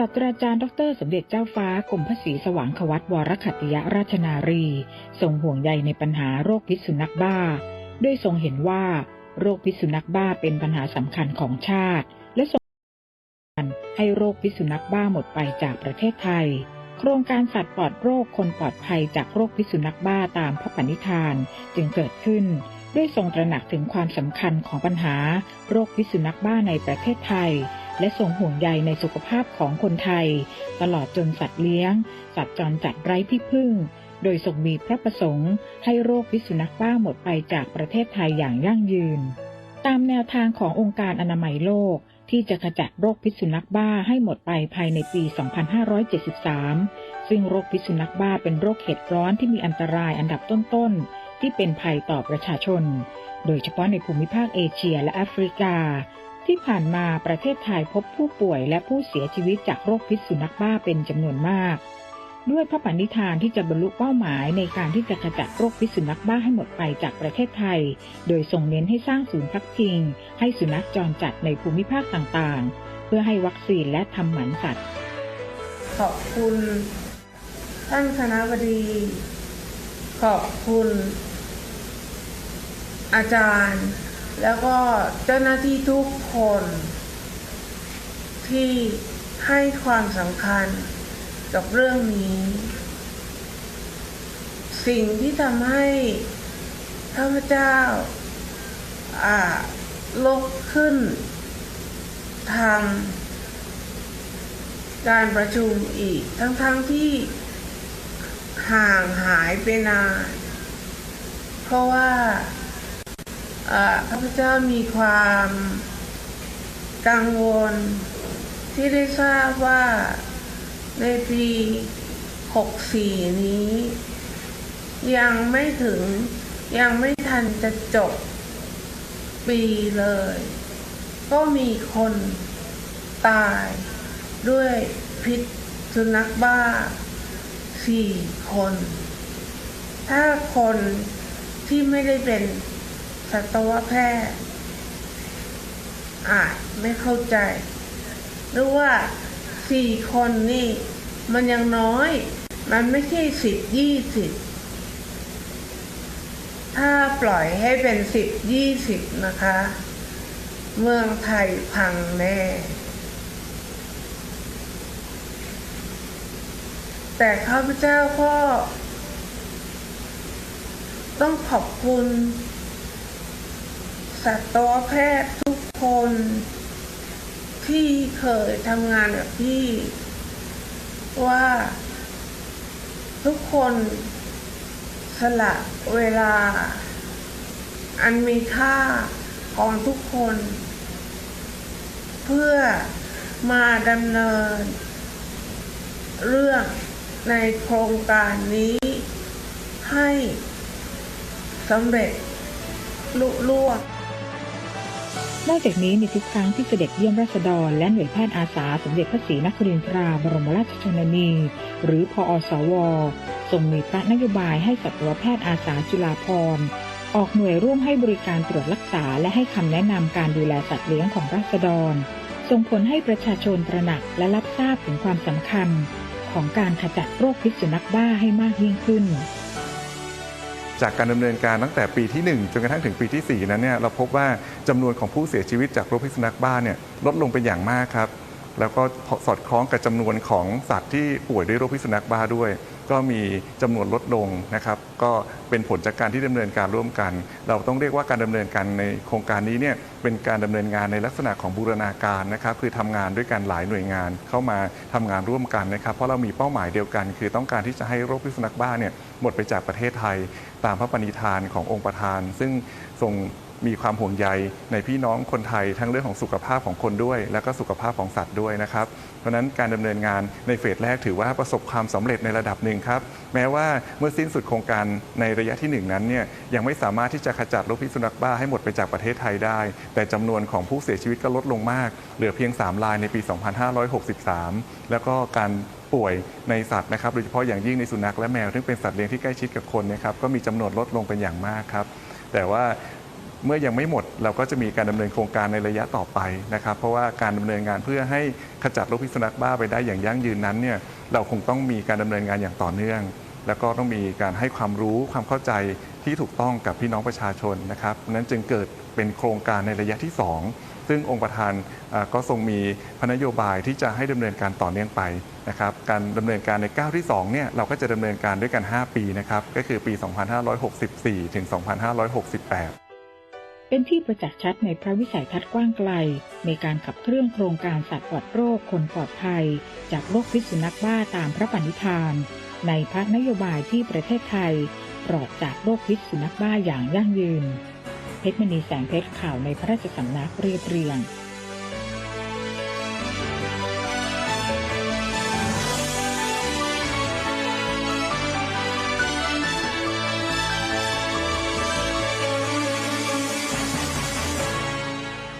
าสตราจารย์ดร.สมเด็จเจ้าฟ้ากรมพระศรีสว่างควัตวรขัตติยราชนารีทรงห่วงใยในปัญหาโรคพิษสุนัขบ้าโดยทรงเห็นว่าโรคพิษสุนัขบ้าเป็นปัญหาสำคัญของชาติและทรงให้โรคพิษสุนัขบ้าหมดไปจากประเทศไทยโครงการสัตว์ปลอดโรคคนปลอดภัยจากโรคพิษสุนัขบ้าตามพระปณิธานจึงเกิดขึ้นด้วยทรงตระหนักถึงความสำคัญของปัญหาโรคพิษสุนัขบ้าในประเทศไทยและทรงห่วงใยในสุขภาพของคนไทยตลอดจนสัตว์เลี้ยงสัตว์จรจัดไร้ที่พึ่งโดยทรงมีพระประสงค์ให้โรคพิษสุนัขบ้าหมดไปจากประเทศไทยอย่างยั่งยืนตามแนวทางขององค์การอนามัยโลกที่จะขจัดโรคพิษสุนัขบ้าให้หมดไปภายในปี 2573 ซึ่งโรคพิษสุนัขบ้าเป็นโรคเห็ดร้อนที่มีอันตรายอันดับต้นๆที่เป็นภัยต่อประชาชนโดยเฉพาะในภูมิภาคเอเชียและแอฟริกาที่ผ่านมาประเทศไทยพบผู้ป่วยและผู้เสียชีวิตจากโรคพิษสุนัขบ้าเป็นจำนวนมากด้วยพระปณิธานที่จะบรรลุเป้าหมายในการที่จะขจัดโรคพิษสุนัขบ้าให้หมดไปจากประเทศไทยโดยทรงเน้นให้สร้างศูนย์พักพิงให้สุนัขจรจัดในภูมิภาคต่างๆเพื่อให้วัคซีนและทำหมันสัตว์ขอบคุณท่านคณบดีขอบคุณอาจารย์แล้วก็เจ้าหน้าที่ทุกคนที่ให้ความสำคัญกับเรื่องนี้สิ่งที่ทำให้ข้าพเจ้าลุกขึ้นทำการประชุมอีกทั้งที่ห่างหายไปนานเพราะว่าข้าพเจ้ามีความกังวลที่ได้ทราบว่าในปี64นี้ยังไม่ทันจะจบปีเลยก็มีคนตายด้วยพิษสุนัขบ้า4 คนถ้าคนที่ไม่ได้เป็นสัตวแพทย์อาจไม่เข้าใจหรือว่า4 คนนี่มันยังน้อยมันไม่ใช่10-20ถ้าปล่อยให้เป็น10-20นะคะเมืองไทยพังแน่แต่ข้าพเจ้าก็ต้องขอบคุณสัตวแพทย์ทุกคนที่เคยทำงานกับพี่ว่าทุกคนสละเวลาอันมีค่าของทุกคนเพื่อมาดำเนินเรื่องในโครงการนี้ให้สำเร็จลุล่วงนอกจากนี้ในทุกครั้งที่เสด็จเยี่ยมราษฎรและหน่วยแพทย์อาสาสมเด็จพระศรีนครินทราบรมราชชนนีหรือพอสวทรงมีพระนโยบายให้สัตวแพทย์อาสาจุฬาภรณ์ออกหน่วยร่วมให้บริการตรวจรักษาและให้คำแนะนำการดูแลสัตว์เลี้ยงของราษฎรส่งผลให้ประชาชนตระหนักและรับทราบถึงความสำคัญของการขจัดโรคพิษสุนัขบ้าให้มากยิ่งขึ้นจากการดำเนินการตั้งแต่ปีที่1จนกระทั่งถึงปีที่4นั้นเนี่ยเราพบว่าจำนวนของผู้เสียชีวิตจากโรคพิษสุนัขบ้าเนี่ยลดลงเป็นอย่างมากครับแล้วก็สอดคล้องกับจำนวนของสัตว์ที่ป่วยด้วยโรคพิษสุนัขบ้าด้วยก็มีจำนวนลดลงนะครับก็เป็นผลจากการที่ดำเนินการร่วมกันเราต้องเรียกว่าการดำเนินการในโครงการนี้เนี่ยเป็นการดำเนินงานในลักษณะของบูรณาการนะครับคือทำงานด้วยกันหลายหน่วยงานเข้ามาทำงานร่วมกันนะครับเพราะเรามีเป้าหมายเดียวกันคือต้องการที่จะให้โรคพิษสุนัขบ้าเนี่ยหมดไปจากประเทศไทยตามพระปณิธานขององค์ประธานซึ่งทรงมีความห่วงใยในพี่น้องคนไทยทั้งเรื่องของสุขภาพของคนด้วยและก็สุขภาพของสัตว์ด้วยนะครับเพราะฉะนั้นการดำเนินงานในเฟสแรกถือว่าประสบความสำเร็จในระดับหนึ่งครับแม้ว่าเมื่อสิ้นสุดโครงการในระยะที่1นั้นเนี่ยยังไม่สามารถที่จะขจัดโรคพิษสุนัขบ้าให้หมดไปจากประเทศไทยได้แต่จำนวนของผู้เสียชีวิตก็ลดลงมากเหลือเพียง3 รายในปี 2563 แล้วก็การป่วยในสัตว์นะครับโดยเฉพาะอย่างยิ่งในสุนัขและแมวซึ่งเป็นสัตว์เลี้ยงที่ใกล้ชิดกับคนนะครับก็มีจำนวนลดลงเป็นอย่างมากครับแต่ว่า เมื่อยังไม่หมดเราก็จะมีการดำเนินโครงการในระยะต่อไปนะครับเพราะว่าการดำเนินงานเพื่อให้ขจัดโรคพิษสุนัขบ้าไปได้อย่างยั่งยืนนั้นเนี่ยเราคงต้องมีการดำเนินงานอย่างต่อเนื่องแล้วก็ต้องมีการให้ความรู้ความเข้าใจที่ถูกต้องกับพี่น้องประชาชนนะครับนั้นจึงเกิดเป็นโครงการในระยะที่ 2ซึ่งองค์ประธานก็ทรงมีพนโยบายที่จะให้ดำเนินการต่อเนื่องไปนะครับการดำเนินการในก้าวที่2เนี่ยเราก็จะดำเนินการด้วยกัน5ปีนะครับก็คือปี 2564 ถึง 2568 เป็นที่ประจักษ์ชัดในพระวิสัยทัศน์กว้างไกลในการขับเคลื่อนโครงการสัตว์ปลอดโรคคนปลอดภัยจากโรคพิษสุนัขบ้าตามพระปณิธานในพระนโยบายที่ประเทศไทยปลอดจากโรคพิษสุนัขบ้าอย่างยั่งยืนเพชรมณีแสงเพชรข่าวในพระราชสำนักเรียบเรียง